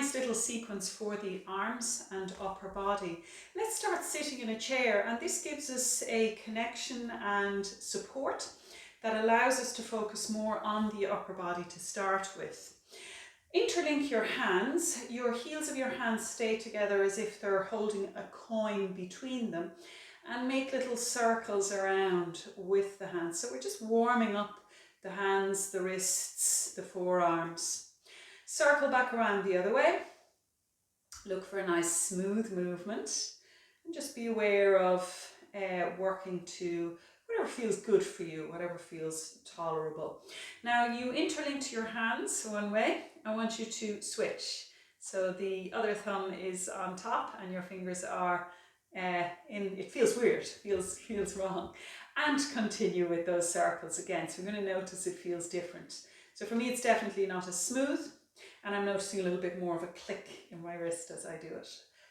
nice little sequence for the arms and upper body. Let's start sitting in a chair, and this gives us a connection and support that allows us to focus more on the upper body to start with. Interlink your hands. Your heels of your hands stay together as if they're holding a coin between them, and make little circles around with the hands. So we're just warming up the hands, the wrists, the forearms. Circle back around the other way. Look for a nice smooth movement, and just be aware of working to whatever feels good for you, whatever feels tolerable. Now you interlink your hands one way. I want you to switch. So the other thumb is on top and your fingers are it feels weird, feels wrong. And continue with those circles again. So you're going to notice it feels different. So for me it's definitely not as smooth, and I'm noticing a little bit more of a click in my wrist as I do it.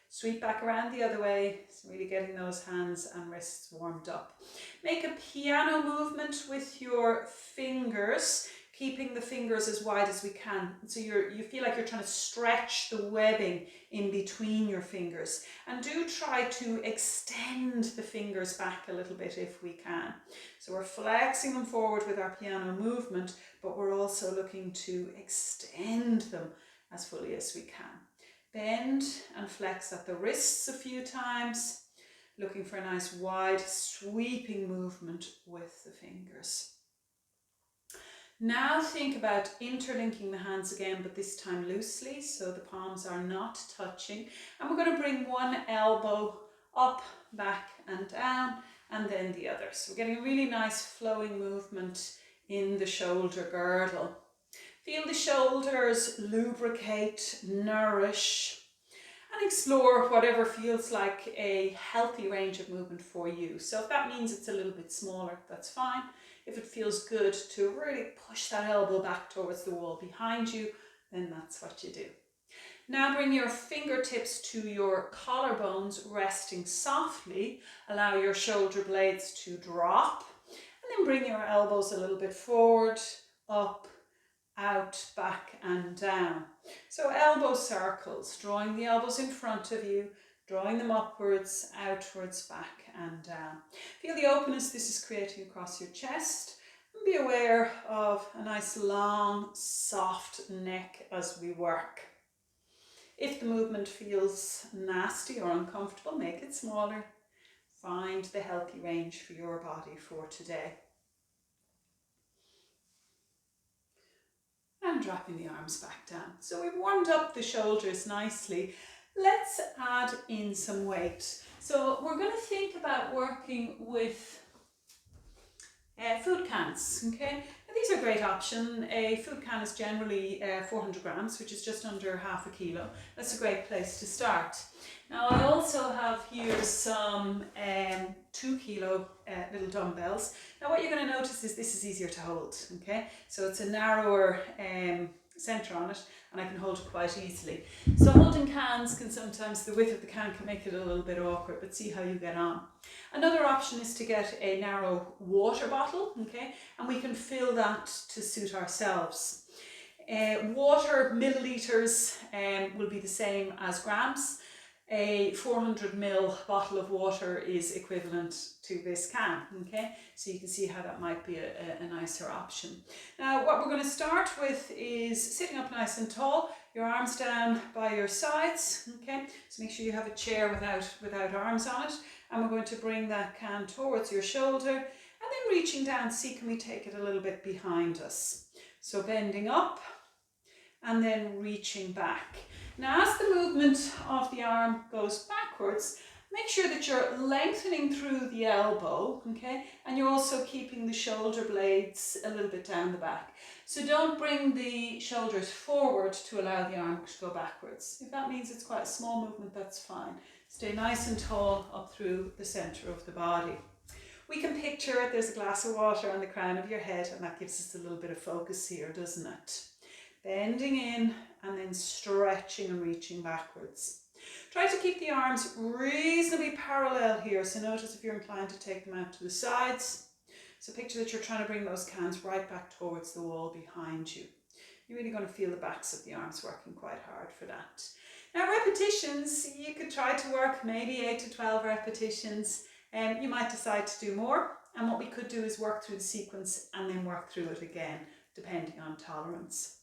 Sweep back around the other way, so really getting those hands and wrists warmed up. Make a piano movement with your fingers, keeping the fingers as wide as we can. So you feel like you're trying to stretch the webbing in between your fingers. And do try to extend the fingers back a little bit if we can. So we're flexing them forward with our piano movement, but we're also looking to extend them as fully as we can. Bend and flex at the wrists a few times, looking for a nice wide sweeping movement with the fingers. Now think about interlinking the hands again, but this time loosely, so the palms are not touching. And we're going to bring one elbow up, back and down, and then the other. So we're getting a really nice flowing movement in the shoulder girdle. Feel the shoulders lubricate, nourish, and explore whatever feels like a healthy range of movement for you. So if that means it's a little bit smaller, that's fine. If it feels good to really push that elbow back towards the wall behind you, then that's what you do. Now bring your fingertips to your collarbones, resting softly. Allow your shoulder blades to drop, and then bring your elbows a little bit forward, up, out, back and down. So elbow circles, drawing the elbows in front of you, drawing them upwards, outwards, back and down. Feel the openness this is creating across your chest, and be aware of a nice long, soft neck as we work. If the movement feels nasty or uncomfortable, make it smaller. Find the healthy range for your body for today. And dropping the arms back down. So we've warmed up the shoulders nicely. Let's add in some weight. So we're going to think about working with food cans, okay? Now these are a great option. A food can is generally 400 grams, which is just under half a kilo. That's a great place to start. Now I also have here some 2 kilo little dumbbells. Now what you're going to notice is this is easier to hold, okay? So it's a narrower center on it, and I can hold it quite easily. So holding cans can sometimes, the width of the can can make it a little bit awkward, but see how you get on. Another option is to get a narrow water bottle, okay? And we can fill that to suit ourselves. Water milliliters will be the same as grams. A 400 ml bottle of water is equivalent to this can, okay? So you can see how that might be a nicer option. Now what we're going to start with is sitting up nice and tall, your arms down by your sides, okay? So make sure you have a chair without arms on it, and we're going to bring that can towards your shoulder, and then reaching down, see can we take it a little bit behind us. So bending up and then reaching back. Now as the movement of the arm goes backwards, make sure that you're lengthening through the elbow, okay? And you're also keeping the shoulder blades a little bit down the back. So don't bring the shoulders forward to allow the arm to go backwards. If that means it's quite a small movement, that's fine. Stay nice and tall up through the center of the body. We can picture it, there's a glass of water on the crown of your head, and that gives us a little bit of focus here, doesn't it? Bending in and then stretching and reaching backwards. Try to keep the arms reasonably parallel here, so notice if you're inclined to take them out to the sides. So picture that you're trying to bring those cans right back towards the wall behind you. You're really going to feel the backs of the arms working quite hard for that. Now repetitions, you could try to work maybe 8 to 12 repetitions. You might decide to do more, and what we could do is work through the sequence and then work through it again, depending on tolerance.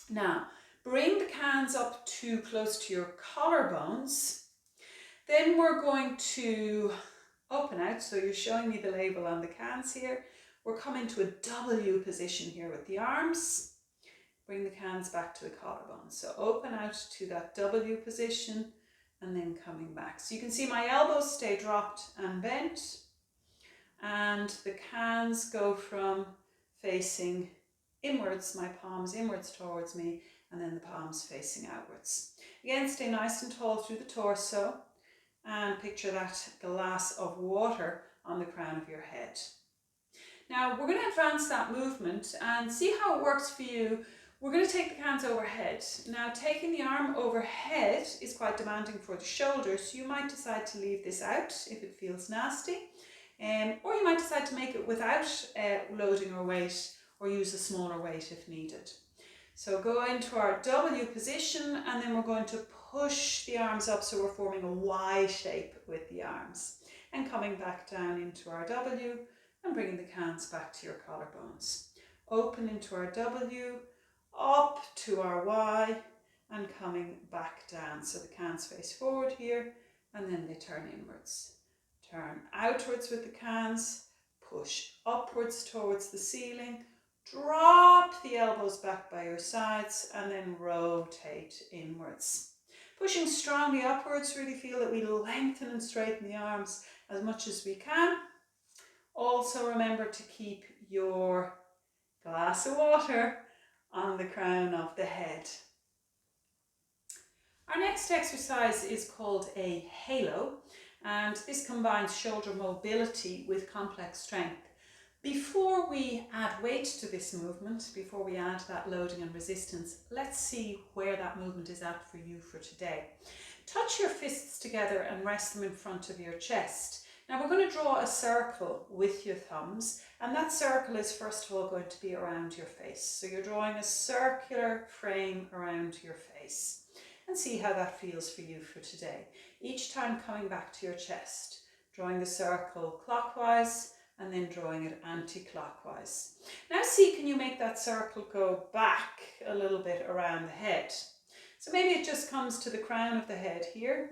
Now, bring the cans up to close to your collarbones. Then we're going to open out, so you're showing me the label on the cans here. We're coming to a W position here with the arms. Bring the cans back to the collarbone. So open out to that W position and then coming back. So you can see my elbows stay dropped and bent, and the cans go from facing inwards, my palms inwards towards me, and then the palms facing outwards. Again, stay nice and tall through the torso, and picture that glass of water on the crown of your head. Now we're going to advance that movement and see how it works for you. We're going to take the cans overhead. Now taking the arm overhead is quite demanding for the shoulders, so you might decide to leave this out if it feels nasty, or you might decide to make it without loading or weight, or use a smaller weight if needed. So go into our W position, and then we're going to push the arms up so we're forming a Y shape with the arms, and coming back down into our W and bringing the cans back to your collarbones. Open into our W, up to our Y, and coming back down. So the cans face forward here, and then they turn inwards. Turn outwards with the cans, push upwards towards the ceiling, drop the elbows back by your sides, and then rotate inwards. Pushing strongly upwards, really feel that we lengthen and straighten the arms as much as we can. Also remember to keep your glass of water on the crown of the head. Our next exercise is called a halo, and this combines shoulder mobility with complex strength. Before we add weight to this movement, before we add that loading and resistance, let's see where that movement is at for you for today. Touch your fists together and rest them in front of your chest. Now we're going to draw a circle with your thumbs, and that circle is first of all going to be around your face. So you're drawing a circular frame around your face, and see how that feels for you for today. Each time coming back to your chest, drawing the circle clockwise and then drawing it anti-clockwise. Now see, can you make that circle go back a little bit around the head? So maybe it just comes to the crown of the head here,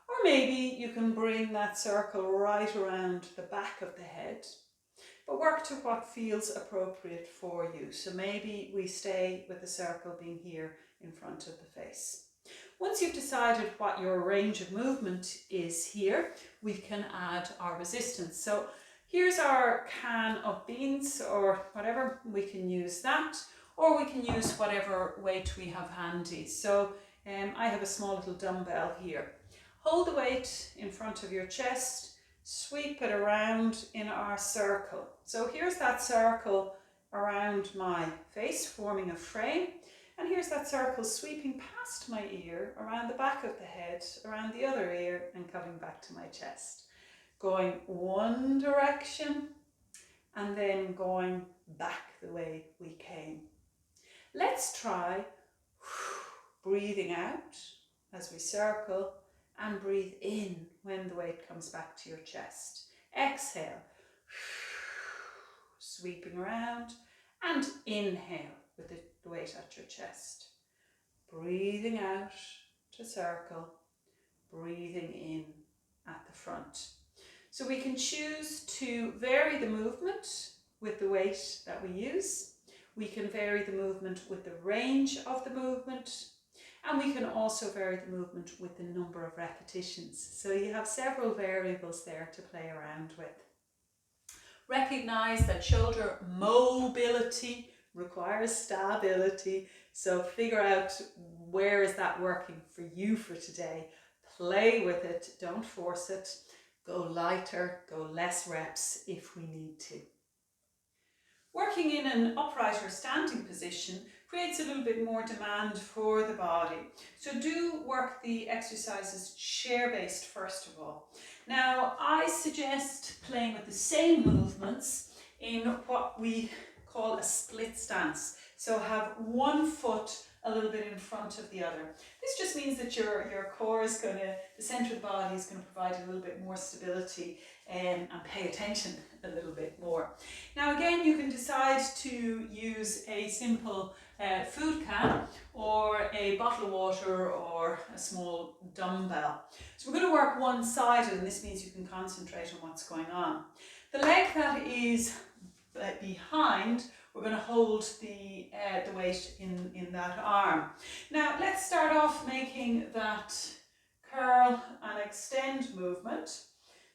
or maybe you can bring that circle right around the back of the head, but work to what feels appropriate for you. So maybe we stay with the circle being here in front of the face. Once you've decided what your range of movement is here, we can add our resistance. So here's our can of beans or whatever, we can use that, or we can use whatever weight we have handy. So I have a small little dumbbell here. Hold the weight in front of your chest, sweep it around in our circle. So here's that circle around my face, forming a frame. And here's that circle sweeping past my ear, around the back of the head, around the other ear, and coming back to my chest. Going one direction and then going back the way we came. Let's try breathing out as we circle, and breathe in when the weight comes back to your chest. Exhale, sweeping around, and inhale with the weight at your chest. Breathing out to circle, breathing in at the front. So we can choose to vary the movement with the weight that we use. We can vary the movement with the range of the movement, and we can also vary the movement with the number of repetitions. So you have several variables there to play around with. Recognize that shoulder mobility requires stability, so figure out where is that working for you for today. Play with it, don't force it. Go lighter, go less reps if we need to. Working in an upright or standing position creates a little bit more demand for the body. So do work the exercises chair-based first of all. Now I suggest playing with the same movements in what we call a split stance. So have one foot a little bit in front of the other. This just means that your core is going to, the center of the body is going to provide a little bit more stability and pay attention a little bit more. Now again, you can decide to use a simple food can or a bottle of water or a small dumbbell. So we're going to work one-sided, and this means you can concentrate on what's going on. The leg that is behind, we're going to hold the weight in that arm. Now let's start off making that curl and extend movement.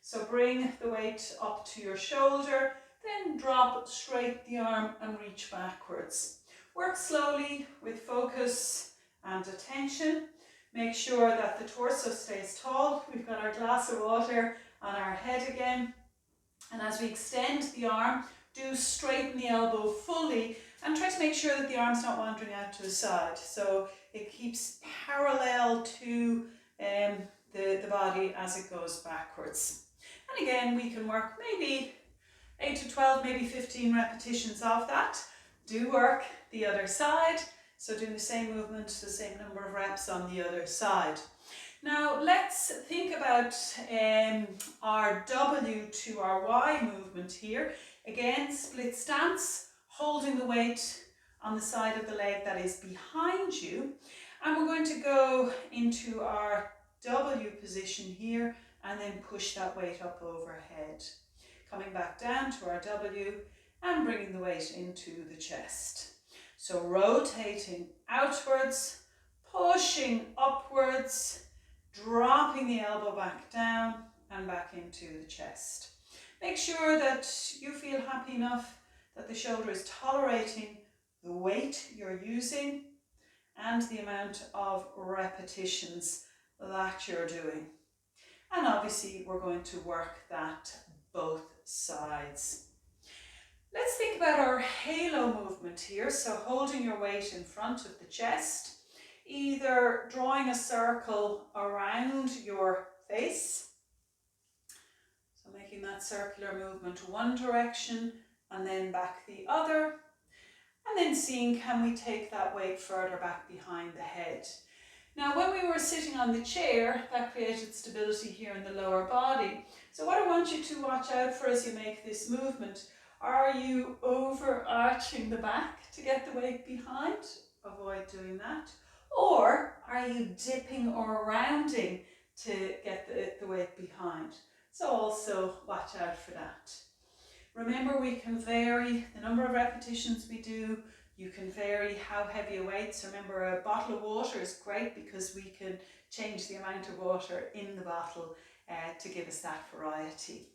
So bring the weight up to your shoulder, then drop straight the arm and reach backwards. Work slowly with focus and attention. Make sure that the torso stays tall. We've got our glass of water on our head again. And as we extend the arm, do straighten the elbow fully and try to make sure that the arm's not wandering out to the side. So it keeps parallel to the body as it goes backwards. And again, we can work maybe 8 to 12, maybe 15 repetitions of that. Do work the other side. So doing the same movement, the same number of reps on the other side. Now let's think about our W to our Y movement here. Again, split stance, holding the weight on the side of the leg that is behind you. And we're going to go into our W position here and then push that weight up overhead. Coming back down to our W and bringing the weight into the chest. So rotating outwards, pushing upwards, dropping the elbow back down and back into the chest. Make sure that you feel happy enough that the shoulder is tolerating the weight you're using and the amount of repetitions that you're doing. And obviously we're going to work that both sides. Let's think about our halo movement here. So holding your weight in front of the chest, either drawing a circle around your face, so making that circular movement one direction and then back the other, and then seeing can we take that weight further back behind the head. Now when we were sitting on the chair, that created stability here in the lower body. So what I want you to watch out for as you make this movement, are you overarching the back to get the weight behind? Avoid doing that. Or are you dipping or rounding to get the weight behind? So also watch out for that. Remember, we can vary the number of repetitions we do. You can vary how heavy a weight. So remember, a bottle of water is great because we can change the amount of water in the bottle to give us that variety.